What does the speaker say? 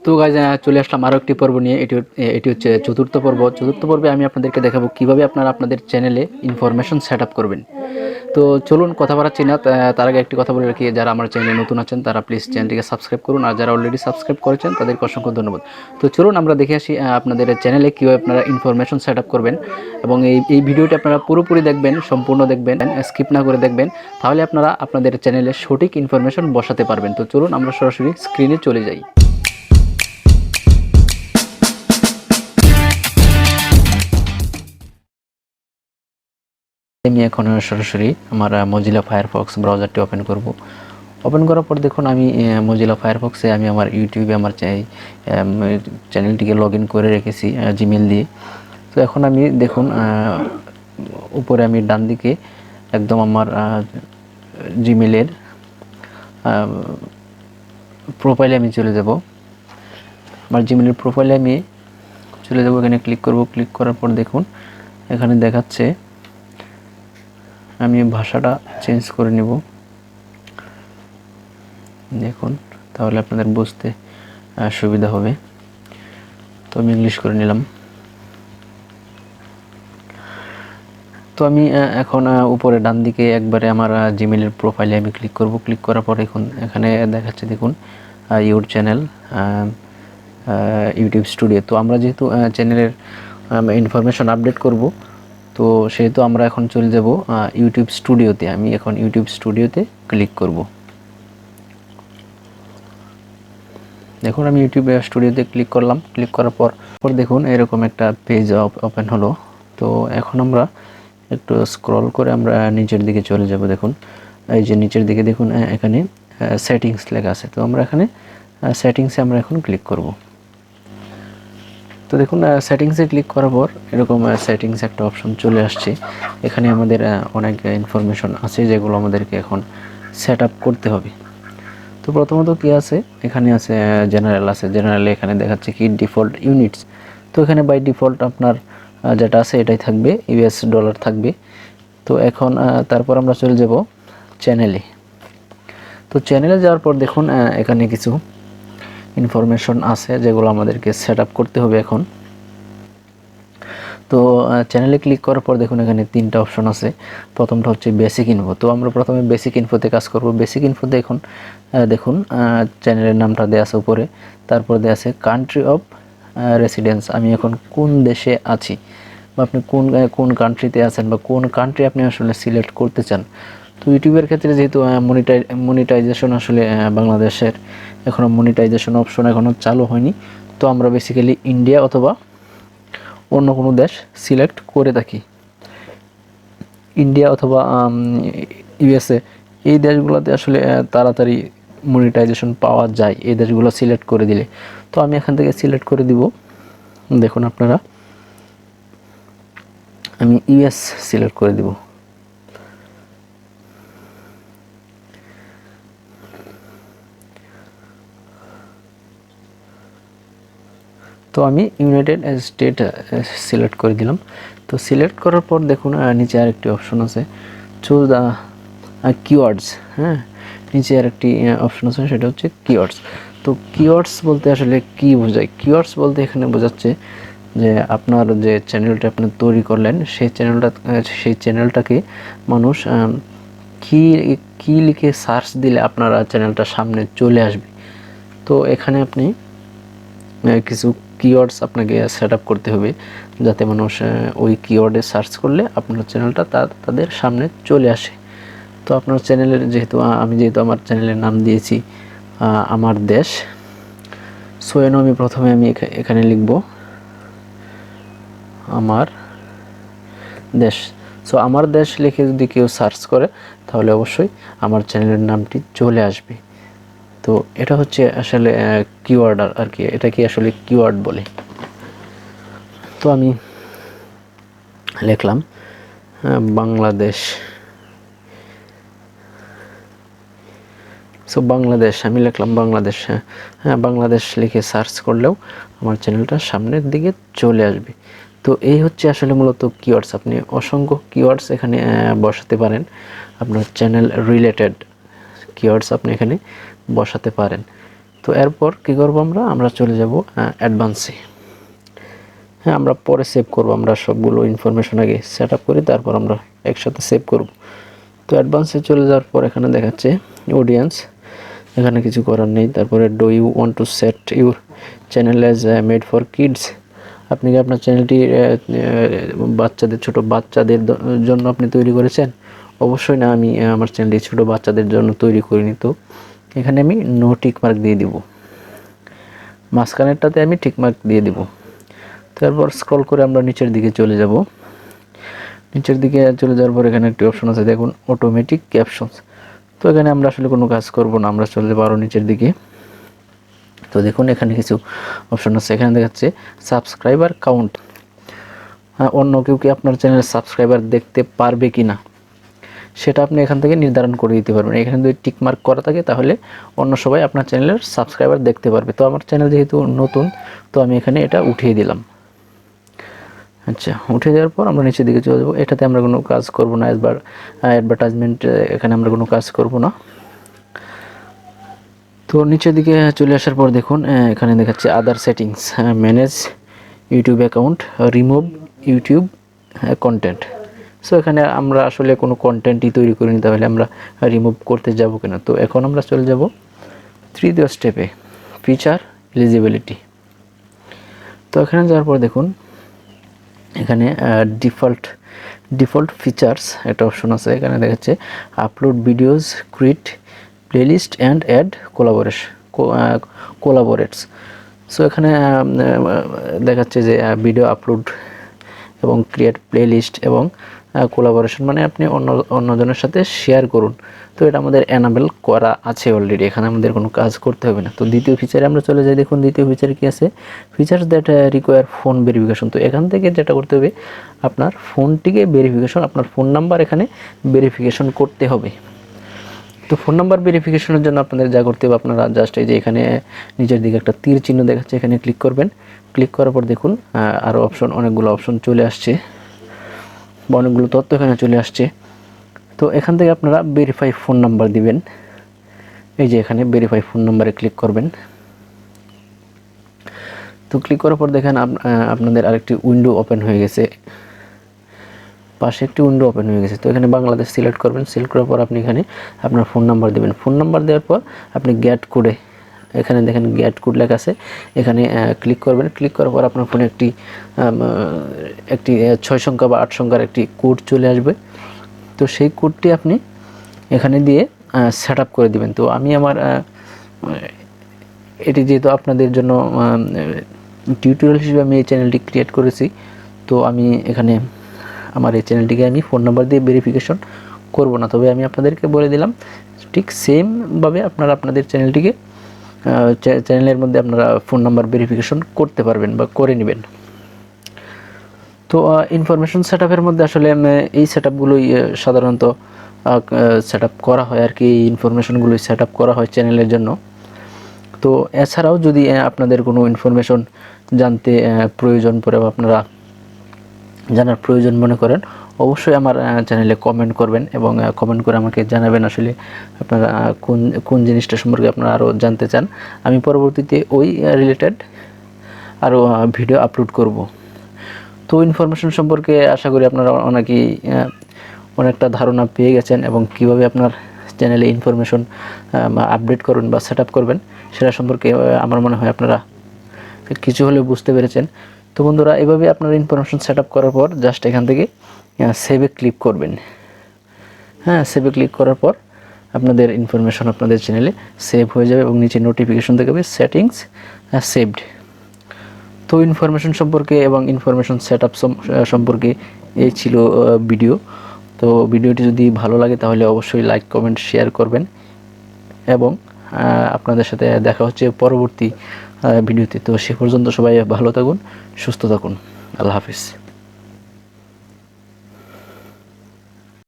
তো গাইজ চলে আসলাম আরও একটি পর্ব নিয়ে। এটি হচ্ছে চতুর্থ পর্ব। চতুর্থ পর্বে আমি আপনাদেরকে দেখাবো কিভাবে আপনারা আপনাদের চ্যানেলে ইনফরমেশন সেট আপ করবেন। তো চলুন কথা বাড়াচ্ছি না, তার আগে একটি কথা বলে রাখি, যারা আমার চ্যানেলে নতুন আছেন তারা প্লিজ চ্যানেলটিকে সাবস্ক্রাইব করুন, আর যারা অলরেডি সাবস্ক্রাইব করেছেন তাদেরকে অসংখ্য ধন্যবাদ। তো চলুন আমরা দেখে আসি আপনাদের চ্যানেলে কীভাবে আপনারা ইনফরমেশন সেট আপ করবেন। এবং এই ভিডিওটি আপনারা পুরোপুরি দেখবেন, সম্পূর্ণ দেখবেন, স্কিপ না করে দেখবেন, তাহলে আপনারা আপনাদের চ্যানেলে সঠিক ইনফরমেশন বসাতে পারবেন। তো চলুন আমরা সরাসরি স্ক্রিনে চলে যাই। আমি এখন সরাসরি আমার মজিলা ফায়ারফক্স ব্রাউজারটি ওপেন করব। ওপেন করার পর দেখুন আমি মজিলা ফায়ারফক্সে আমি আমার ইউটিউবে আমার চ্যানেলটিকে লগ ইন করে রেখেছি জিমেল দিয়ে। তো এখন আমি দেখুন উপরে আমি ডান দিকে একদম আমার জিমেলের প্রোফাইলে আমি চলে যাব। আমার জিমেলের প্রোফাইলে আমি চলে যাব, এখানে ক্লিক করব। ক্লিক করার পর দেখুন এখানে দেখাচ্ছে, আমি ভাষাটা চেঞ্জ করে নেব দেখুন, তাহলে আপনাদের বুঝতে সুবিধা হবে। তো আমি ইংলিশ করে নিলাম। তো আমি এখন উপরে ডান দিকে একবারে আমার জিমেলের প্রোফাইলে আমি ক্লিক করব। ক্লিক করার পর এখন এখানে দেখাচ্ছে দেখুন ইউর চ্যানেল ইউটিউব স্টুডিও। তো আমরা যেহেতু চ্যানেলের ইনফরমেশন আপডেট করব, তো সেহেতু আমরা এখন চলে যাব ইউটিউব স্টুডিওতে। আমি এখন ইউটিউব স্টুডিওতে ক্লিক করব। দেখুন আমি ইউটিউব স্টুডিওতে ক্লিক করলাম। ক্লিক করার পর দেখুন এরকম একটা পেজ ওপেন হলো। তো এখন আমরা একটু স্ক্রল করে আমরা নিচের দিকে চলে যাব। দেখুন এই যে নিচের দিকে দেখুন এখানে সেটিংস লেখা আছে। তো আমরা এখানে সেটিংসে আমরা এখন ক্লিক করব। তো দেখুন সেটিংসে ক্লিক করার পর এরকম সেটিংস একটা অপশন চলে আসছে। এখানে আমাদের অনেক ইনফরমেশন আছে যেগুলো আমাদেরকে এখন সেট আপ করতে হবে। তো প্রথমত কি আছে, এখানে আছে জেনারেল আছে। জেনারেলে এখানে দেখাচ্ছে কি ডিফল্ট ইউনিটস। তো এখানে বাই ডিফল্ট আপনার যেটা আছে এটাই থাকবে, ইউএস ডলার থাকবে। তো এখন তারপর আমরা চলে যাব চ্যানেলে। তো চ্যানেলে যাওয়ার পর দেখুন এখানে কিছু ইনফরমেশন আছে যেগুলো আমাদেরকে সেট আপ করতে হবে এখন। তো চ্যানেলে ক্লিক করার পর দেখুন এখানে তিনটা অপশন আছে। প্রথমটা হচ্ছে বেসিক ইনফো। তো আমরা প্রথমে বেসিক ইনফোতে কাজ করব। বেসিক ইনফোতে এখন দেখুন চ্যানেলের নামটা দেওয়া আছে উপরে, তারপর দেওয়া আছে কান্ট্রি অফ রেসিডেন্স, আমি এখন কোন দেশে আছি, বা আপনি কোন কান্ট্রিতে আছেন, বা কোন কান্ট্রি আপনি আসলে সিলেক্ট করতে চান। তো ইউটিউবের ক্ষেত্রে যেহেতু মনিটাইজেশন আসলে বাংলাদেশের এখনও মনিটাইজেশন অপশন এখনও চালু হয়নি, তো আমরা বেসিক্যালি ইন্ডিয়া অথবা অন্য কোনো দেশ সিলেক্ট করে থাকি। ইন্ডিয়া অথবা ইউএসএ, এই দেশগুলোতে আসলে তাড়াতাড়ি মনিটাইজেশন পাওয়া যায় এই দেশগুলো সিলেক্ট করে দিলে। তো আমি এখান থেকে সিলেক্ট করে দিব। দেখুন আপনারা, আমি ইউএস সিলেক্ট করে দিব। তো আমি ইউনাইটেড স্টেট সিলেক্ট করে দিলাম। তো সিলেক্ট করার পর দেখুন নিচে আরেকটি অপশন আছে, চুজ দ্য কিওয়ার্ডস। হ্যাঁ, নিচে আরেকটি অপশন আছে, সেটা হচ্ছে কিওয়ার্ডস। তো কিওয়ার্ডস বলতে আসলে কি বোঝায়? কিওয়ার্ডস বলতে এখানে বোঝাচ্ছে যে আপনার যে চ্যানেলটা আপনি তৈরি করলেন সেই চ্যানেলটাকে মানুষ কি লিখে সার্চ দিলে আপনার চ্যানেলটা সামনে চলে আসবে। তো এখানে আপনি কিছু কিওয়ার্ডস আপনাকে সেট আপ করতে হবে, যাতে মানুষ ওই কিওয়ার্ডে সার্চ করলে আপনার চ্যানেলটা তাদের সামনে চলে আসে। তো আপনার চ্যানেলের আমি যেহেতু আমার চ্যানেলের নাম দিয়েছি আমার দেশ, সো আমি প্রথমে এখানে লিখব আমার দেশ। সো আমার দেশ লিখে যদি কেউ সার্চ করে তাহলে অবশ্যই আমার চ্যানেলের নামটি চলে আসবে। তো এটা হচ্ছে আসলে কিওয়ার্ড আর কি, এটা কি আসলে কিওয়ার্ড বলে। তো আমি লিখলাম বাংলাদেশ। সো বাংলাদেশ আমি লিখলাম বাংলাদেশ। হ্যাঁ, বাংলাদেশ লিখে সার্চ করলেও আমার চ্যানেলটা সামনের দিকে চলে আসবে। তো এই হচ্ছে আসলে মূলত কিওয়ার্ডস। আপনি অসংখ্য কিওয়ার্ডস এখানে বসাতে পারেন, আপনার চ্যানেল রিলেটেড কিওয়ার্ডস আপনি এখানে বসাতে পারেন। তো এরপর কী করবো আমরা চলে যাব অ্যাডভান্সে। হ্যাঁ, আমরা পরে সেভ করব, আমরা সবগুলো ইনফরমেশন আগে সেট আপ করি, তারপর আমরা একসাথে সেভ করব। তো অ্যাডভান্সে চলে যাওয়ার পর এখানে দেখাচ্ছে অডিয়েন্স, এখানে কিছু করার নেই। তারপরে do you want to set your channel as made for kids, আপনি কি আপনার চ্যানেলটি বাচ্চাদের, ছোট বাচ্চাদের জন্য আপনি তৈরি করেছেন? অবশ্যই না, আমি আমার চ্যানেলটি ছোট বাচ্চাদের জন্য তৈরি করিনি। তো এখানে আমি নো টিক মার্ক দিয়ে দিব, মাঝখানেরটাতে আমি টিক মার্ক দিয়ে দিব। তারপর স্ক্রল করে আমরা নিচের দিকে চলে যাব। নিচের দিকে চলে যাওয়ার পর এখানে একটি অপশন আছে, দেখুন অটোমেটিক ক্যাপশনস। তো এখানে আমরা আসলে কোনো কাজ করব না, আমরা চলে যাবো আরও নিচের দিকে। তো দেখুন এখানে কিছু অপশন আছে, এখানে দেখাচ্ছে সাবস্ক্রাইবার কাউন্ট, অন্য কেউ কি আপনার চ্যানেলের সাবস্ক্রাইবার দেখতে পারবে কি না সেটা আপনি এখান থেকে নির্ধারণ করে দিতে পারবেন। এখানে যদি টিক মার্ক করা থাকে তাহলে অন্য সবাই আপনার চ্যানেলের সাবস্ক্রাইবার দেখতে পারবে। তো আমার চ্যানেল যেহেতু নতুন, তো আমি এখানে এটা উঠিয়ে দিলাম। আচ্ছা, উঠে যাওয়ার পর আমরা নিচের দিকে চলে যাবো। এটাতে আমরা কোনো কাজ করব না, অ্যাডভার্টাইজমেন্ট এখানে আমরা কোনো কাজ করব না। তো নিচের দিকে চলে আসার পর দেখুন এখানে দেখাচ্ছে other settings, manage YouTube account, remove YouTube content. So এখানে আমরা আসলে কোনো কন্টেন্টই তৈরি করিনি, তাহলে আমরা রিমুভ করতে যাব কিনা। তো এখন আমরা চলে যাব তৃতীয় স্টেপে, ফিচার এলিজিবিলিটি। তো এখানে যাওয়ার পর দেখুন এখানে ডিফল্ট ফিচার্স একটা অপশন আছে, এখানে দেখাচ্ছে upload videos, create playlist and add collaborates. So এখানে দেখাচ্ছে যে ভিডিও আপলোড এবং ক্রিয়েট প্লেলিস্ট এবং কোলাবোরেশন, মানে আপনি অন্যজনের সাথে শেয়ার করুন। তো এটা আমাদের এনাবেল করা আছে অলরেডি, এখানে আমাদের কোনো কাজ করতে হবে না। তো দ্বিতীয় ফিচারে আমরা চলে যাই। দেখুন দ্বিতীয় ফিচারে কী আছে, features that require phone verification. তো এখান থেকে যেটা করতে হবে, আপনার ফোনটিকে ভেরিফিকেশন, আপনার ফোন নাম্বার এখানে ভেরিফিকেশন করতে হবে। তো ফোন নাম্বার ভেরিফিকেশনের জন্য আপনাদের যা করতে হবে, আপনারা জাস্ট এই যে এখানে নিচের দিকে একটা তীর চিহ্ন দেখাচ্ছে, এখানে ক্লিক করবেন। ক্লিক করার পর দেখুন আরও অনেকগুলো অপশন চলে আসছে, বা অনেকগুলো তথ্য এখানে চলে আসছে। তো এখান থেকে আপনারা ভেরিফাই ফোন নাম্বার দিবেন। এই যে এখানে ভেরিফাই ফোন নাম্বারে ক্লিক করবেন। তো ক্লিক করার পর দেখেন আপনাদের আরেকটি উইন্ডো ওপেন হয়ে গেছে, পাশে একটি উইন্ডো ওপেন হয়ে গেছে। তো এখানে বাংলাদেশ সিলেক্ট করবেন। সিলেক্ট করার পর আপনি এখানে আপনার ফোন নাম্বার দেবেন। ফোন নাম্বার দেওয়ার পর আপনি গেট কোডে, এখানে দেখেন গেট কোড লেখা আছে, এখানে ক্লিক করবেন। ক্লিক করার পর আপনার ফোনে একটি 6 সংখ্যা বা 8 সংখ্যার একটি কোড চলে আসবে। তো সেই কোডটি আপনি এখানে দিয়ে সেট আপ করে দিবেন। তো আমি আমার এটি যেহেতু আপনাদের জন্য টিউটোরিয়াল হিসেবে আমি এই চ্যানেলটি ক্রিয়েট করেছি, তো আমি এখানে আমার এই চ্যানেলটিকে আমি ফোন নাম্বার দিয়ে ভেরিফিকেশন করব না, তবে আমি আপনাদেরকে বলে দিলাম ঠিক সেমভাবে আপনারা আপনাদের চ্যানেলটিকে চ্যানেলের মধ্যে আপনারা ফোন নাম্বার ভেরিফিকেশন করতে পারবেন বা করে নেবেন। তো ইনফরমেশন সেট আপের মধ্যে আসলে এই সেট আপগুলোই সাধারণত সেট আপ করা হয় আর কি, এই ইনফরমেশনগুলোই সেট আপ করা হয় চ্যানেলের জন্য। তো এছাড়াও যদি আপনাদের কোনো ইনফরমেশন জানতে প্রয়োজন পড়ে বা আপনারা জানার প্রয়োজন মনে করেন, অবশ্যই আমার চ্যানেলে কমেন্ট করবেন এবং কমেন্ট করে আমাকে জানাবেন আসলে আপনারা কোন জিনিসটা সম্পর্কে আপনারা আরও জানতে চান। আমি পরবর্তীতে ওই রিলেটেড আরও ভিডিও আপলোড করব। তো ইনফরমেশন সম্পর্কে আশা করি আপনারা অনেকটা ধারণা পেয়ে গেছেন, এবং কিভাবে আপনার চ্যানেলে ইনফরমেশন আপডেট করবেন বা সেট আপ করবেন সেটা সম্পর্কে আমার মনে হয় আপনারা কিছু হলেও বুঝতে পেরেছেন। তো বন্ধুরা, এভাবে আপনারা ইনফরমেশন সেট আপ করার পর জাস্ট এখান থেকে সেভে ক্লিক করবেন। হ্যাঁ, সেভে ক্লিক করার পর আপনাদের ইনফরমেশন আপনাদের চ্যানেলে সেভ হয়ে যাবে এবং নিচে নোটিফিকেশন দেখাবে সেটিংস সেভড। তো ইনফরমেশন সম্পর্কে এবং ইনফরমেশন সেট আপ সম্পর্কে এই ছিল ভিডিও। তো ভিডিওটি যদি ভালো লাগে তাহলে অবশ্যই লাইক, কমেন্ট, শেয়ার করবেন, এবং আপনাদের সাথে দেখা হচ্ছে পরবর্তী ভিডিওতে। তো সে পর্যন্ত সবাই ভালো থাকুন, সুস্থ থাকুন। আল্লাহ হাফিজ।